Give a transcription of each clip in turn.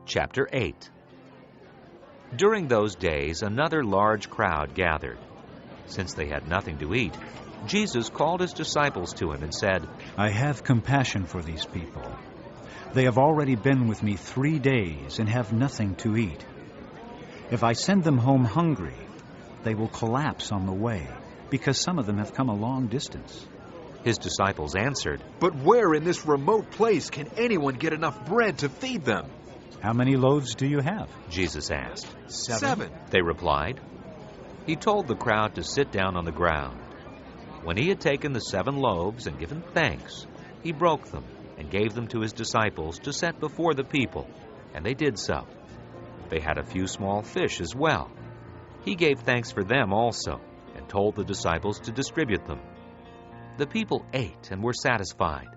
Chapter 8. During those days, another large crowd gathered. Since they had nothing to eat, Jesus called his disciples to him and said, I have compassion for these people. They have already been with me 3 days and have nothing to eat. If I send them home hungry, they will collapse on the way, because some of them have come a long distance. His disciples answered, But where in this remote place can anyone get enough bread to feed them? How many loaves do you have? Jesus asked. 7. They replied. He told the crowd to sit down on the ground. When he had taken the 7 loaves and given thanks, he broke them and gave them to his disciples to set before the people, and they did so. They had a few small fish as well. He gave thanks for them also, and told the disciples to distribute them. The people ate and were satisfied.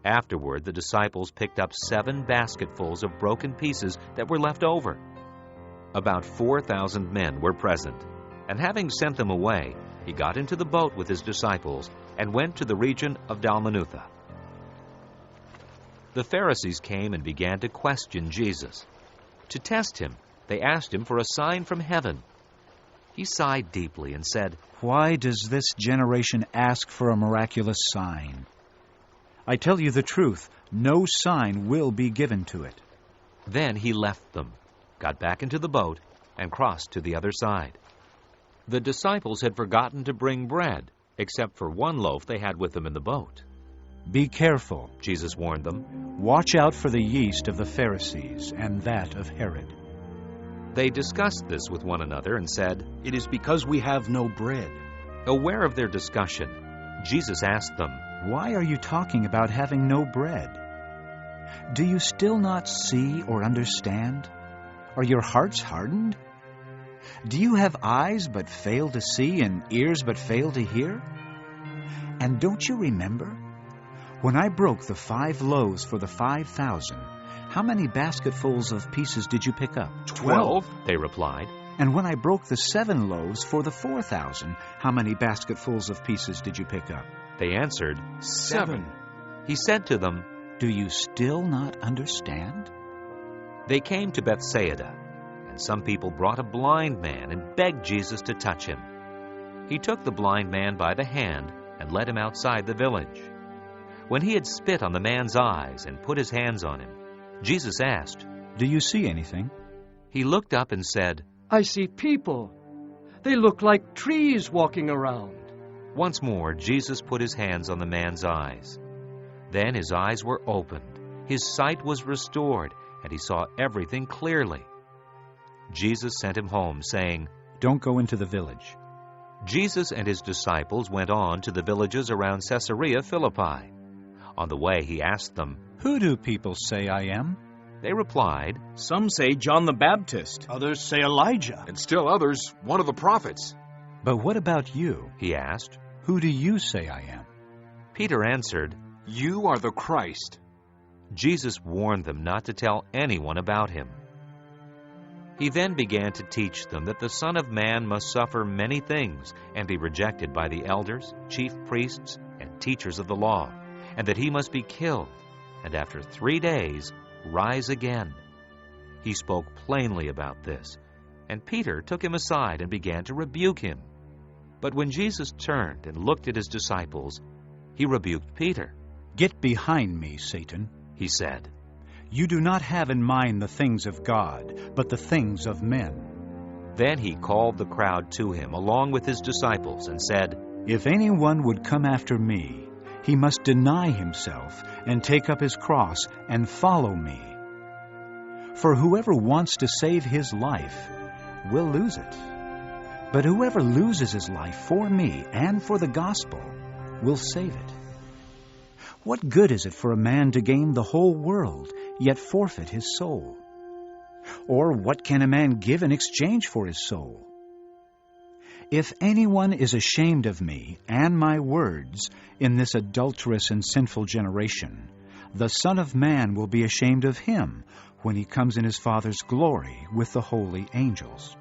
Afterward, the disciples picked up 7 basketfuls of broken pieces that were left over. About 4,000 men were present, and having sent them away, he got into the boat with his disciples and went to the region of Dalmanutha. The Pharisees came and began to question Jesus. To test him, they asked him for a sign from heaven. He sighed deeply and said, Why does this generation ask for a miraculous sign? I tell you the truth, no sign will be given to it. Then he left them, got back into the boat, and crossed to the other side. The disciples had forgotten to bring bread, except for 1 loaf they had with them in the boat. Be careful, Jesus warned them. Watch out for the yeast of the Pharisees and that of Herod. They discussed this with one another and said, It is because we have no bread. Aware of their discussion, Jesus asked them, Why are you talking about having no bread? Do you still not see or understand? Are your hearts hardened? Do you have eyes but fail to see and ears but fail to hear? And don't you remember? When I broke the 5 loaves for the 5,000, how many basketfuls of pieces did you pick up? 12, they replied. And when I broke the 7 loaves for the 4,000, how many basketfuls of pieces did you pick up? They answered, 7. He said to them, Do you still not understand? They came to Bethsaida, and some people brought a blind man and begged Jesus to touch him. He took the blind man by the hand and led him outside the village. When he had spit on the man's eyes and put his hands on him, Jesus asked, Do you see anything? He looked up and said, I see people. They look like trees walking around. Once more, Jesus put his hands on the man's eyes. Then his eyes were opened, his sight was restored, and he saw everything clearly. Jesus sent him home, saying, Don't go into the village. Jesus and his disciples went on to the villages around Caesarea Philippi. On the way, he asked them, Who do people say I am? They replied, Some say John the Baptist, others say Elijah, and still others, one of the prophets. But what about you? He asked. Who do you say I am? Peter answered, You are the Christ. Jesus warned them not to tell anyone about him. He then began to teach them that the Son of Man must suffer many things and be rejected by the elders, chief priests, and teachers of the law, and that he must be killed, and after 3 days rise again. He spoke plainly about this, and Peter took him aside and began to rebuke him. But when Jesus turned and looked at his disciples, he rebuked Peter. Get behind me, Satan, he said. You do not have in mind the things of God, but the things of men. Then he called the crowd to him along with his disciples and said, If anyone would come after me, he must deny himself and take up his cross and follow me. For whoever wants to save his life will lose it. But whoever loses his life for me and for the gospel will save it. What good is it for a man to gain the whole world, yet forfeit his soul? Or what can a man give in exchange for his soul? If anyone is ashamed of me and my words in this adulterous and sinful generation, the Son of Man will be ashamed of him when he comes in his Father's glory with the holy angels.